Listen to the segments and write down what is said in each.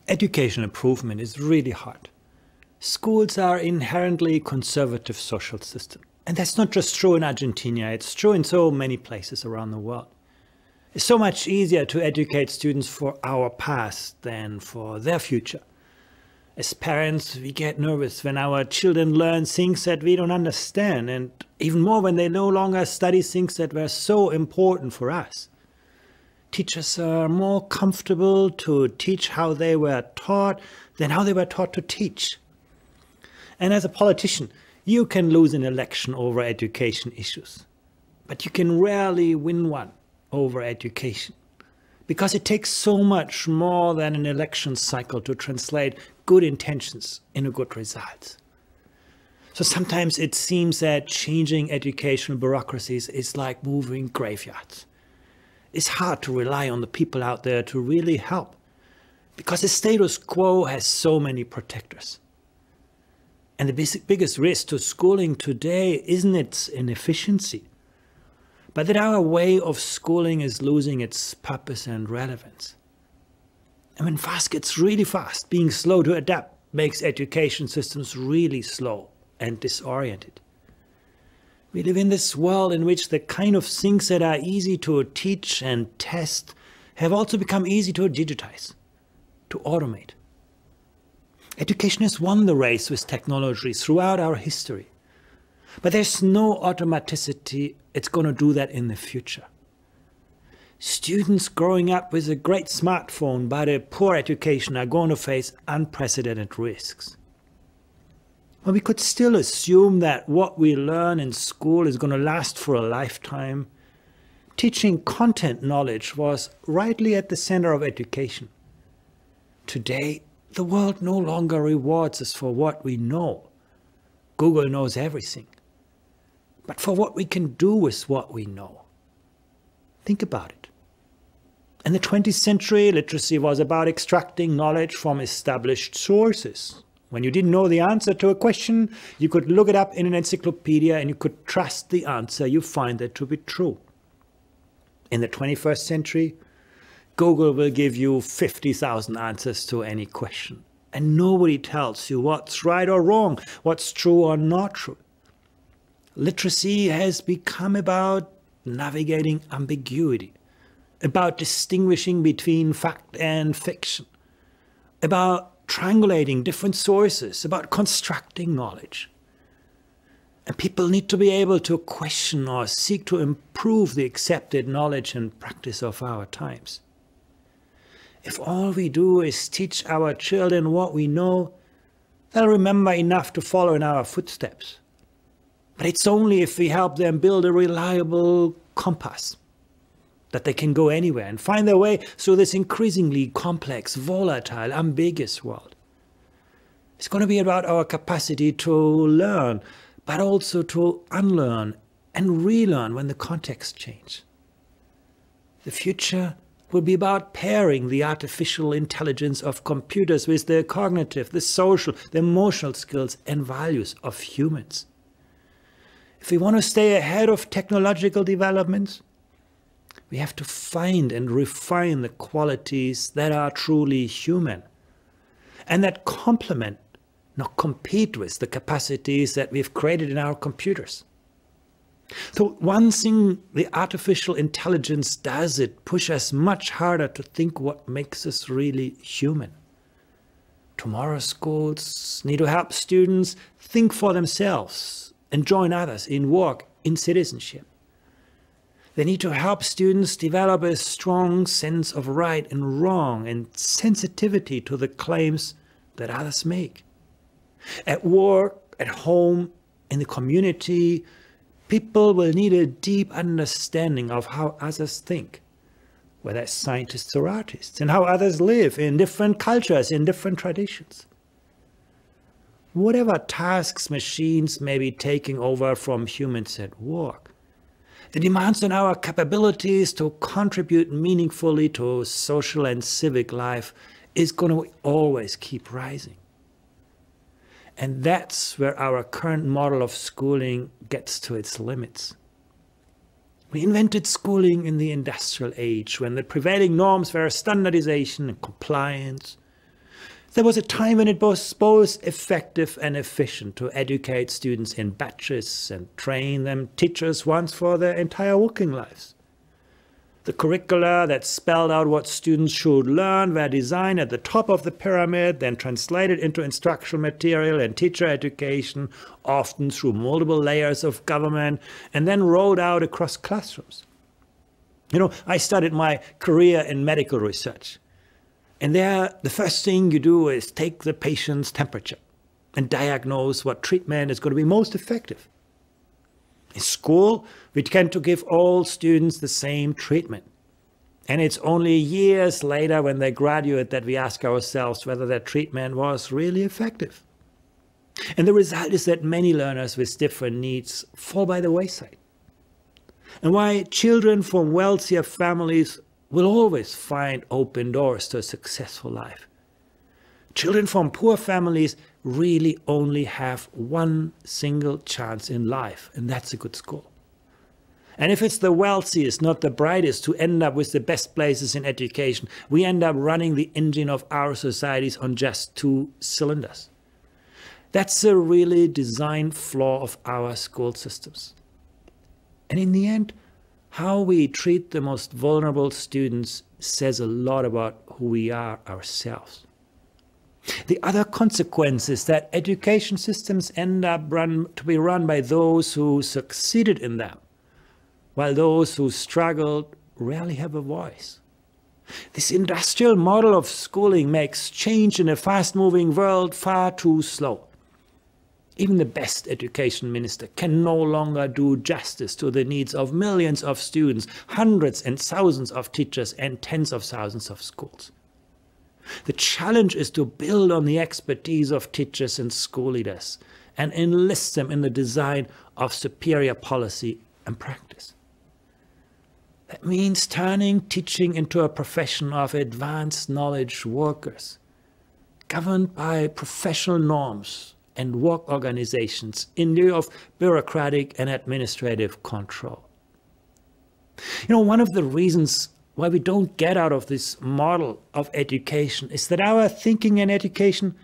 Educational improvement is really hard. Schools are inherently conservative social systems. And that's not just true in Argentina, it's true in so many places around the world. It's so much easier to educate students for our past than for their future. As parents, we get nervous when our children learn things that we don't understand, and even more when they no longer study things that were so important for us. Teachers are more comfortable to teach how they were taught than how they were taught to teach. And as a politician, you can lose an election over education issues, but you can rarely win one over education, because it takes so much more than an election cycle to translate good intentions into good results. So sometimes it seems that changing educational bureaucracies is like moving graveyards. It's hard to rely on the people out there to really help, because the status quo has so many protectors. And the biggest risk to schooling today isn't its inefficiency, but that our way of schooling is losing its purpose and relevance. And when fast gets really fast, being slow to adapt makes education systems really slow and disoriented. We live in this world in which the kind of things that are easy to teach and test have also become easy to digitize, to automate. Education has won the race with technology throughout our history. But there's no automaticity it's going to do that in the future. Students growing up with a great smartphone but a poor education are going to face unprecedented risks. But we could still assume that what we learn in school is going to last for a lifetime. Teaching content knowledge was rightly at the center of education. Today, the world no longer rewards us for what we know. Google knows everything. But for what we can do with what we know. Think about it. In the 20th century, literacy was about extracting knowledge from established sources. When you didn't know the answer to a question, you could look it up in an encyclopedia and you could trust the answer you find that to be true. In the 21st century, Google will give you 50,000 answers to any question. And nobody tells you what's right or wrong, what's true or not true. Literacy has become about navigating ambiguity, about distinguishing between fact and fiction, about triangulating different sources, about constructing knowledge. And people need to be able to question or seek to improve the accepted knowledge and practice of our times. If all we do is teach our children what we know, they'll remember enough to follow in our footsteps. But it's only if we help them build a reliable compass that they can go anywhere and find their way through this increasingly complex, volatile, ambiguous world. It's going to be about our capacity to learn, but also to unlearn and relearn when the context changes. The future will be about pairing the artificial intelligence of computers with the cognitive, the social, the emotional skills and values of humans. If we want to stay ahead of technological developments, we have to find and refine the qualities that are truly human and that complement, not compete with, the capacities that we've created in our computers. So one thing the artificial intelligence does, it pushes us much harder to think what makes us really human. Tomorrow's schools need to help students think for themselves and join others in work, in citizenship. They need to help students develop a strong sense of right and wrong and sensitivity to the claims that others make. At work, at home, in the community, people will need a deep understanding of how others think, whether as scientists or artists, and how others live in different cultures, in different traditions. Whatever tasks machines may be taking over from humans at work, the demands on our capabilities to contribute meaningfully to social and civic life is going to always keep rising. And that's where our current model of schooling gets to its limits. We invented schooling in the industrial age when the prevailing norms were standardization and compliance. There was a time when it was both effective and efficient to educate students in batches and train them teachers once for their entire working lives. The curricula that spelled out what students should learn were designed at the top of the pyramid, then translated into instructional material and teacher education, often through multiple layers of government, and then rolled out across classrooms. You know, I started my career in medical research. And there, the first thing you do is take the patient's temperature and diagnose what treatment is going to be most effective. In school, we tend to give all students the same treatment. And it's only years later when they graduate that we ask ourselves whether their treatment was really effective. And the result is that many learners with different needs fall by the wayside. And why children from wealthier families will always find open doors to a successful life. Children from poor families really only have one single chance in life, and that's a good school. And if it's the wealthiest, not the brightest, who end up with the best places in education, we end up running the engine of our societies on just 2 cylinders. That's a really design flaw of our school systems. And in the end, how we treat the most vulnerable students says a lot about who we are ourselves. The other consequence is that education systems end up to be run by those who succeeded in them, while those who struggled rarely have a voice. This industrial model of schooling makes change in a fast-moving world far too slow. Even the best education minister can no longer do justice to the needs of millions of students, hundreds and thousands of teachers, and tens of thousands of schools. The challenge is to build on the expertise of teachers and school leaders and enlist them in the design of superior policy and practice. That means turning teaching into a profession of advanced knowledge workers, governed by professional norms and work organizations in lieu of bureaucratic and administrative control. You know, one of the reasons why we don't get out of this model of education is that our thinking in education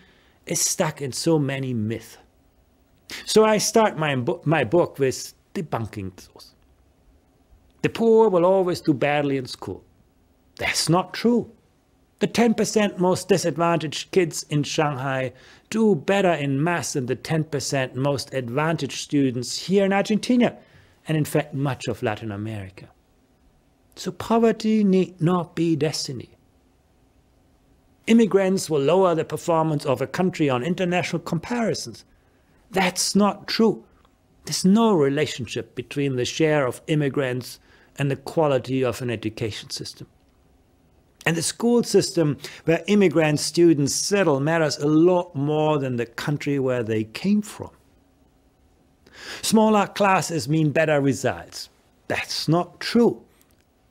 is stuck in so many myths. So I start my book with debunking those. The poor will always do badly in school. That's not true. The 10% most disadvantaged kids in Shanghai do better in math than the 10% most advantaged students here in Argentina, and in fact much of Latin America. So poverty need not be destiny. Immigrants will lower the performance of a country on international comparisons. That's not true. There's no relationship between the share of immigrants and the quality of an education system. And the school system where immigrant students settle matters a lot more than the country where they came from. Smaller classes mean better results. That's not true.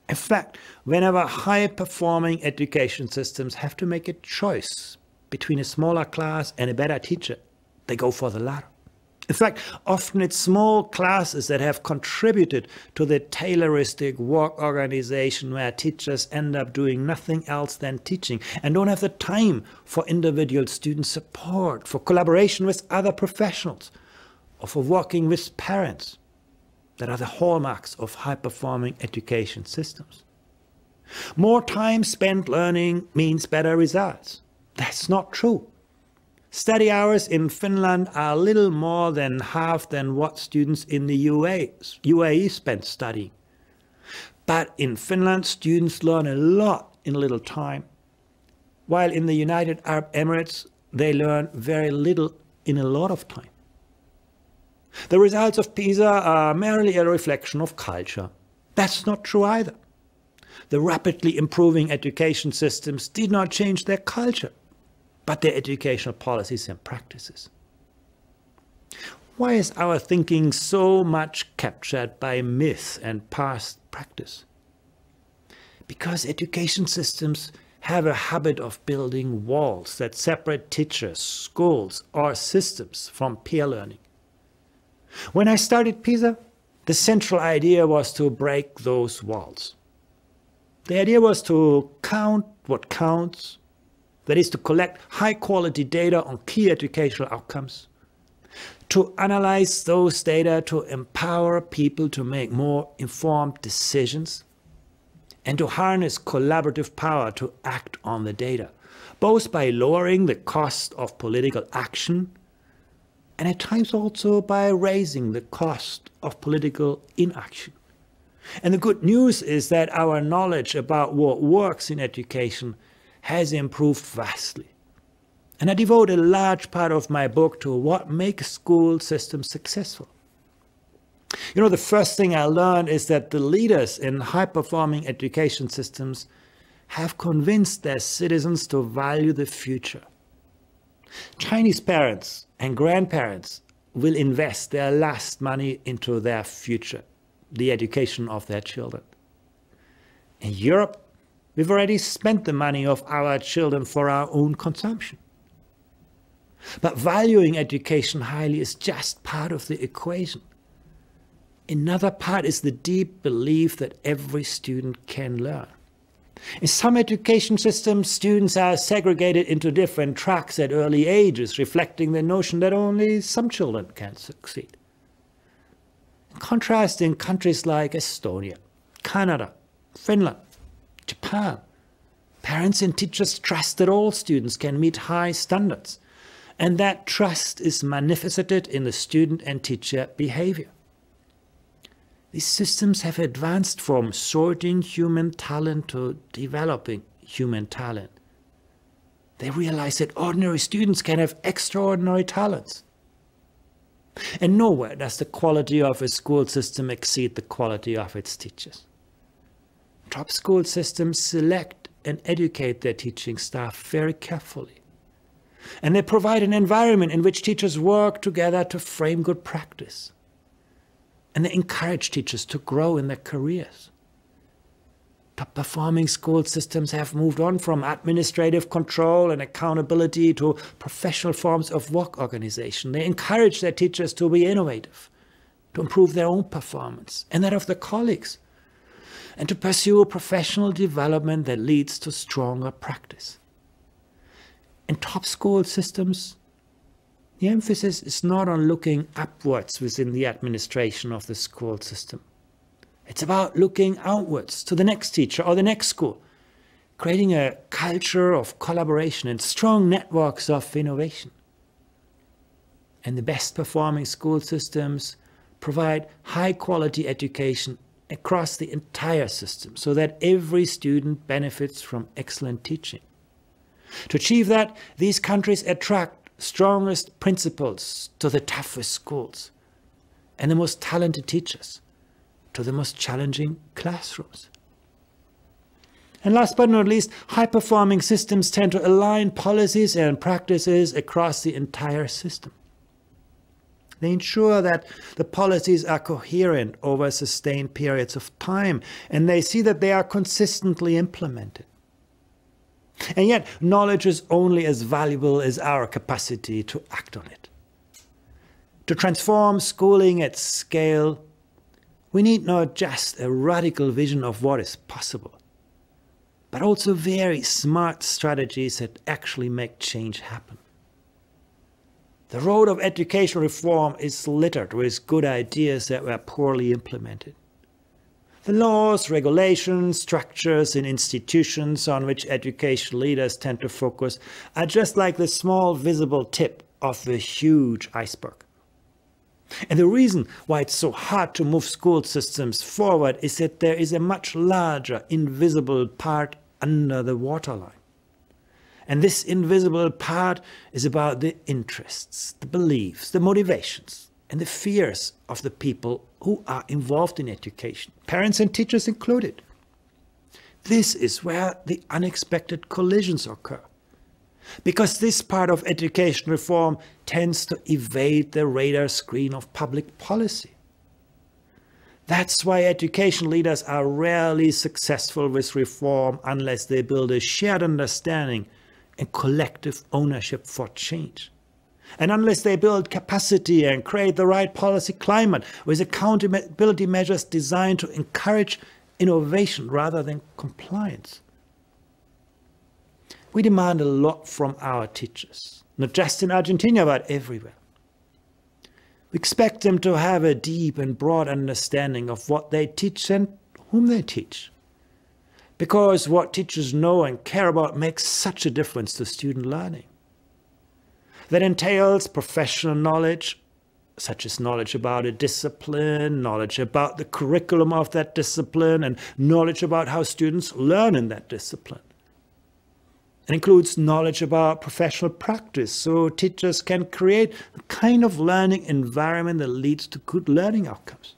In fact, whenever high-performing education systems have to make a choice between a smaller class and a better teacher, they go for the latter. In fact, often it's small classes that have contributed to the Tayloristic work organization where teachers end up doing nothing else than teaching and don't have the time for individual student support, for collaboration with other professionals, or for working with parents. That are the hallmarks of high-performing education systems. More time spent learning means better results. That's not true. Study hours in Finland are little more than half than what students in the UAE spend studying. But in Finland, students learn a lot in little time, while in the United Arab Emirates, they learn very little in a lot of time. The results of PISA are merely a reflection of culture. That's not true either. The rapidly improving education systems did not change their culture, but their educational policies and practices. Why is our thinking so much captured by myth and past practice? Because education systems have a habit of building walls that separate teachers, schools, or systems from peer learning. When I started PISA, the central idea was to break those walls. The idea was to count what counts, That is to collect high-quality data on key educational outcomes, to analyze those data to empower people to make more informed decisions, and to harness collaborative power to act on the data, both by lowering the cost of political action and at times also by raising the cost of political inaction. And the good news is that our knowledge about what works in education has improved vastly. And I devote a large part of my book to what makes school systems successful. You know, the first thing I learned is that the leaders in high-performing education systems have convinced their citizens to value the future. Chinese parents and grandparents will invest their last money into their future, the education of their children. In Europe, we've already spent the money of our children for our own consumption. But valuing education highly is just part of the equation. Another part is the deep belief that every student can learn. In some education systems, students are segregated into different tracks at early ages, reflecting the notion that only some children can succeed. In contrast, in countries like Estonia, Canada, Finland, Japan, parents and teachers trust that all students can meet high standards, and that trust is manifested in the student and teacher behavior. These systems have advanced from sorting human talent to developing human talent. They realize that ordinary students can have extraordinary talents. And nowhere does the quality of a school system exceed the quality of its teachers. Top school systems select and educate their teaching staff very carefully. And they provide an environment in which teachers work together to frame good practice. And they encourage teachers to grow in their careers. Top-performing school systems have moved on from administrative control and accountability to professional forms of work organization. They encourage their teachers to be innovative, to improve their own performance and that of their colleagues, and to pursue professional development that leads to stronger practice. In top school systems, the emphasis is not on looking upwards within the administration of the school system. It's about looking outwards to the next teacher or the next school, creating a culture of collaboration and strong networks of innovation. And the best performing school systems provide high quality education across the entire system so that every student benefits from excellent teaching. To achieve that, these countries attract strongest principals to the toughest schools and the most talented teachers to the most challenging classrooms. And last but not least, high-performing systems tend to align policies and practices across the entire system. They ensure that the policies are coherent over sustained periods of time, and they see that they are consistently implemented. And yet, knowledge is only as valuable as our capacity to act on it. To transform schooling at scale, we need not just a radical vision of what is possible, but also very smart strategies that actually make change happen. The road of education reform is littered with good ideas that were poorly implemented. The laws, regulations, structures, and institutions on which education leaders tend to focus are just like the small visible tip of the huge iceberg. And the reason why it's so hard to move school systems forward is that there is a much larger invisible part under the waterline. And this invisible part is about the interests, the beliefs, the motivations, and the fears of the people who are involved in education, parents and teachers included. This is where the unexpected collisions occur, because this part of education reform tends to evade the radar screen of public policy. That's why education leaders are rarely successful with reform unless they build a shared understanding and collective ownership for change. And unless they build capacity and create the right policy climate with accountability measures designed to encourage innovation rather than compliance. We demand a lot from our teachers, not just in Argentina, but everywhere. We expect them to have a deep and broad understanding of what they teach and whom they teach. Because what teachers know and care about makes such a difference to student learning. That entails professional knowledge, such as knowledge about a discipline, knowledge about the curriculum of that discipline, and knowledge about how students learn in that discipline. It includes knowledge about professional practice, so teachers can create a kind of learning environment that leads to good learning outcomes.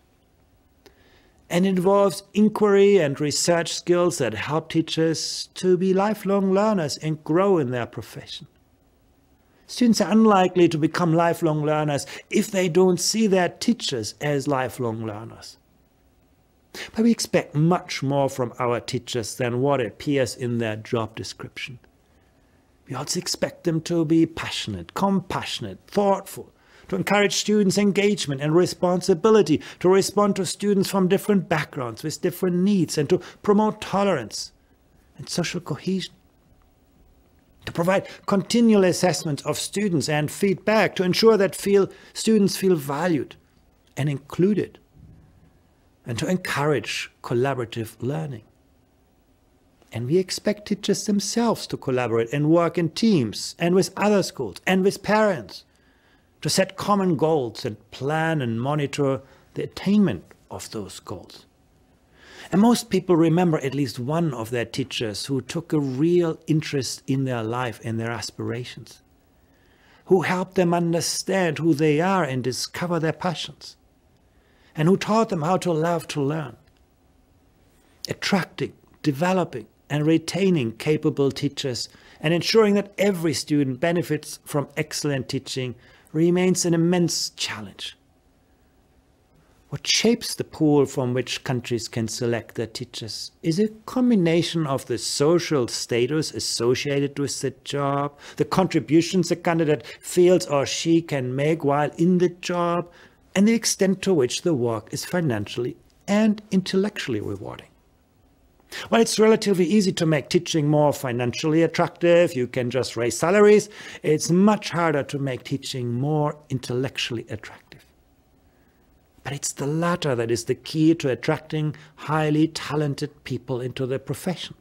And it involves inquiry and research skills that help teachers to be lifelong learners and grow in their profession. Students are unlikely to become lifelong learners if they don't see their teachers as lifelong learners. But we expect much more from our teachers than what appears in their job description. We also expect them to be passionate, compassionate, thoughtful, to encourage students' engagement and responsibility, to respond to students from different backgrounds with different needs, and to promote tolerance and social cohesion. To provide continual assessments of students and feedback to ensure that students feel valued and included, and to encourage collaborative learning. And we expect teachers themselves to collaborate and work in teams and with other schools and with parents to set common goals and plan and monitor the attainment of those goals. And most people remember at least one of their teachers who took a real interest in their life and their aspirations, who helped them understand who they are and discover their passions, and who taught them how to love to learn. Attracting, developing, and retaining capable teachers and ensuring that every student benefits from excellent teaching remains an immense challenge. What shapes the pool from which countries can select their teachers is a combination of the social status associated with the job, the contributions a candidate feels or she can make while in the job, and the extent to which the work is financially and intellectually rewarding. While it's relatively easy to make teaching more financially attractive, you can just raise salaries, it's much harder to make teaching more intellectually attractive. But it's the latter that is the key to attracting highly talented people into the profession.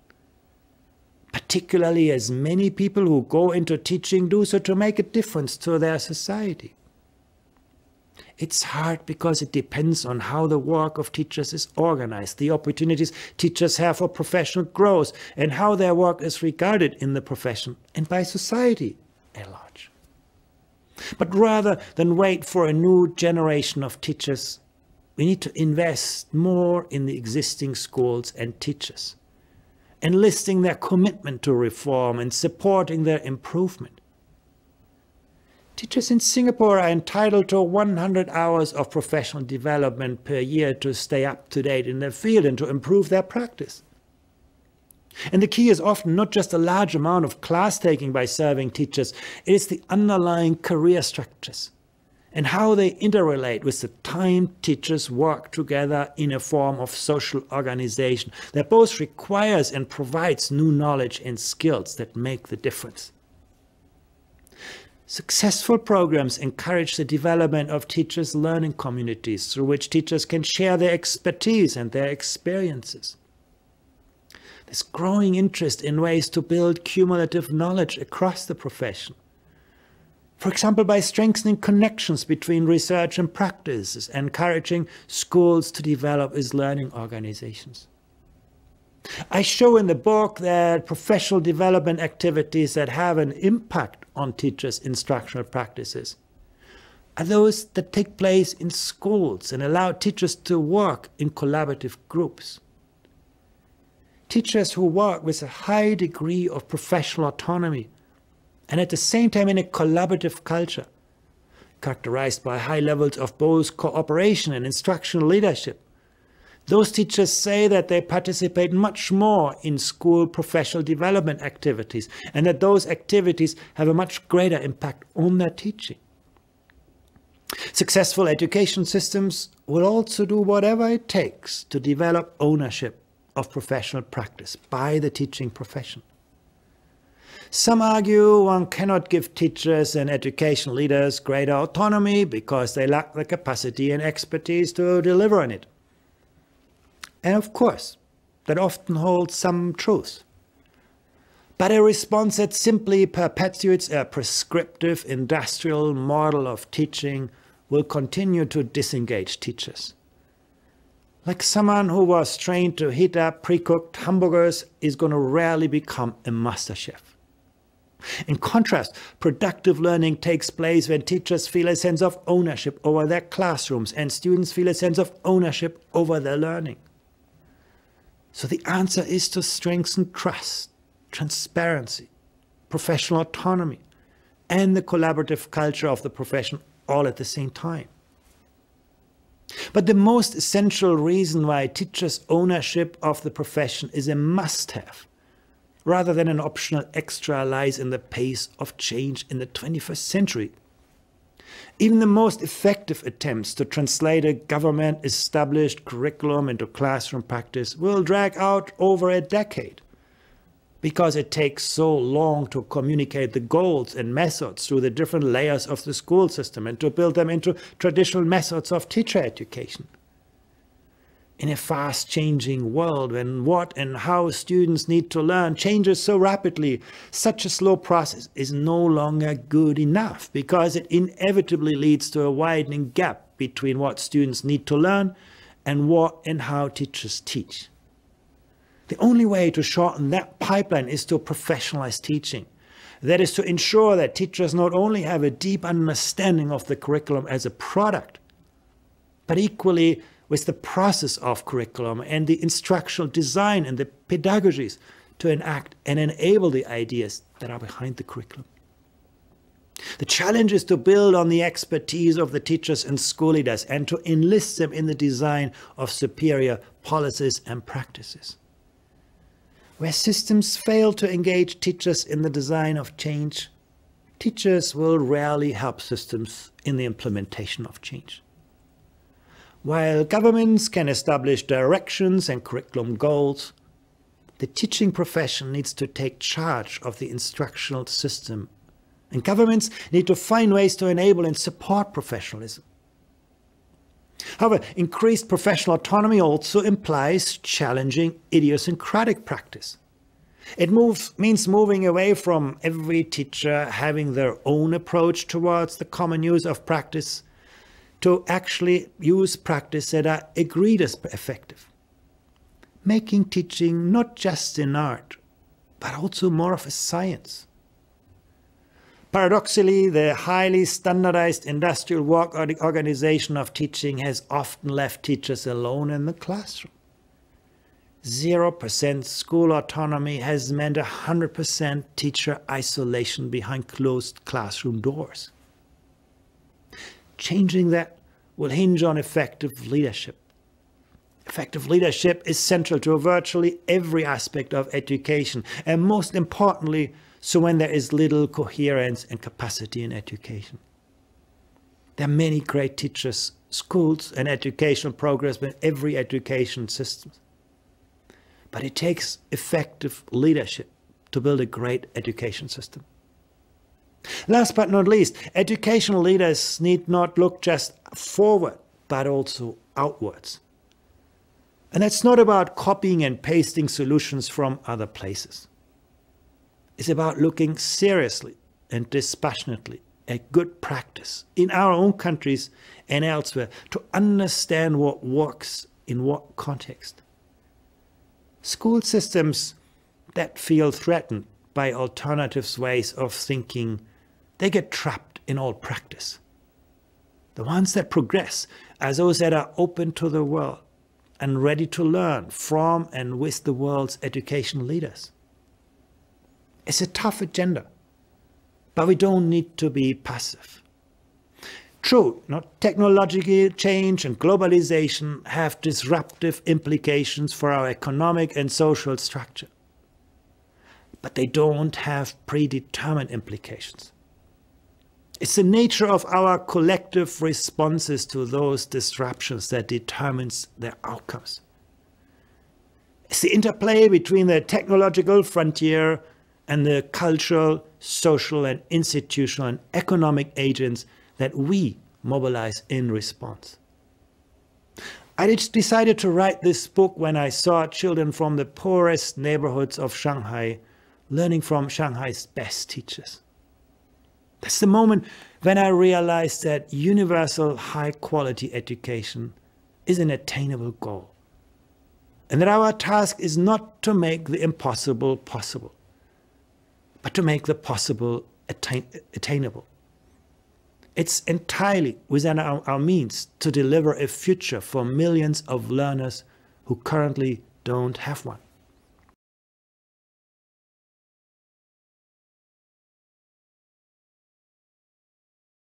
Particularly as many people who go into teaching do so to make a difference to their society. It's hard because it depends on how the work of teachers is organized, the opportunities teachers have for professional growth, and how their work is regarded in the profession and by society at large. But rather than wait for a new generation of teachers, we need to invest more in the existing schools and teachers, enlisting their commitment to reform and supporting their improvement. Teachers in Singapore are entitled to 100 hours of professional development per year to stay up to date in their field and to improve their practice. And the key is often not just a large amount of class taking by serving teachers, it is the underlying career structures and how they interrelate with the time teachers work together in a form of social organization that both requires and provides new knowledge and skills that make the difference. Successful programs encourage the development of teachers' learning communities through which teachers can share their expertise and their experiences. There's growing interest in ways to build cumulative knowledge across the profession. For example, by strengthening connections between research and practice, encouraging schools to develop as learning organizations. I show in the book that professional development activities that have an impact on teachers' instructional practices are those that take place in schools and allow teachers to work in collaborative groups. Teachers who work with a high degree of professional autonomy and at the same time in a collaborative culture, characterized by high levels of both cooperation and instructional leadership. Those teachers say that they participate much more in school professional development activities and that those activities have a much greater impact on their teaching. Successful education systems will also do whatever it takes to develop ownership of professional practice by the teaching profession. Some argue one cannot give teachers and education leaders greater autonomy because they lack the capacity and expertise to deliver on it. And of course, that often holds some truth. But a response that simply perpetuates a prescriptive industrial model of teaching will continue to disengage teachers. Like someone who was trained to heat up pre-cooked hamburgers is going to rarely become a master chef. In contrast, productive learning takes place when teachers feel a sense of ownership over their classrooms and students feel a sense of ownership over their learning. So the answer is to strengthen trust, transparency, professional autonomy, and the collaborative culture of the profession all at the same time. But the most essential reason why teachers' ownership of the profession is a must-have, rather than an optional extra, lies in the pace of change in the 21st century. Even the most effective attempts to translate a government-established curriculum into classroom practice will drag out over a decade, because it takes so long to communicate the goals and methods through the different layers of the school system and to build them into traditional methods of teacher education. In a fast-changing world, when what and how students need to learn changes so rapidly, such a slow process is no longer good enough, because it inevitably leads to a widening gap between what students need to learn and what and how teachers teach. The only way to shorten that pipeline is to professionalize teaching. That is, to ensure that teachers not only have a deep understanding of the curriculum as a product, but equally with the process of curriculum and the instructional design and the pedagogies to enact and enable the ideas that are behind the curriculum. The challenge is to build on the expertise of the teachers and school leaders and to enlist them in the design of superior policies and practices. Where systems fail to engage teachers in the design of change, teachers will rarely help systems in the implementation of change. While governments can establish directions and curriculum goals, the teaching profession needs to take charge of the instructional system, and governments need to find ways to enable and support professionalism. However, increased professional autonomy also implies challenging idiosyncratic practice. It means moving away from every teacher having their own approach towards the common use of practice to actually use practice that are agreed as effective, making teaching not just an art, but also more of a science. Paradoxically, the highly standardized industrial work organization of teaching has often left teachers alone in the classroom. 0% school autonomy has meant 100% teacher isolation behind closed classroom doors. Changing that will hinge on effective leadership. Effective leadership is central to virtually every aspect of education, and most importantly, so when there is little coherence and capacity in education. There are many great teachers, schools, and educational programs in every education system. But it takes effective leadership to build a great education system. Last but not least, educational leaders need not look just forward, but also outwards. And that's not about copying and pasting solutions from other places. It's about looking seriously and dispassionately at good practice in our own countries and elsewhere to understand what works in what context. School systems that feel threatened by alternative ways of thinking, they get trapped in old practice. The ones that progress are those that are open to the world and ready to learn from and with the world's education leaders. It's a tough agenda, but we don't need to be passive. True, technological change and globalization have disruptive implications for our economic and social structure, but they don't have predetermined implications. It's the nature of our collective responses to those disruptions that determines their outcomes. It's the interplay between the technological frontier and the cultural, social, and institutional and economic agents that we mobilize in response. I decided to write this book when I saw children from the poorest neighborhoods of Shanghai learning from Shanghai's best teachers. That's the moment when I realized that universal high-quality education is an attainable goal, and that our task is not to make the impossible possible, but to make the possible attainable. It's entirely within our means to deliver a future for millions of learners who currently don't have one.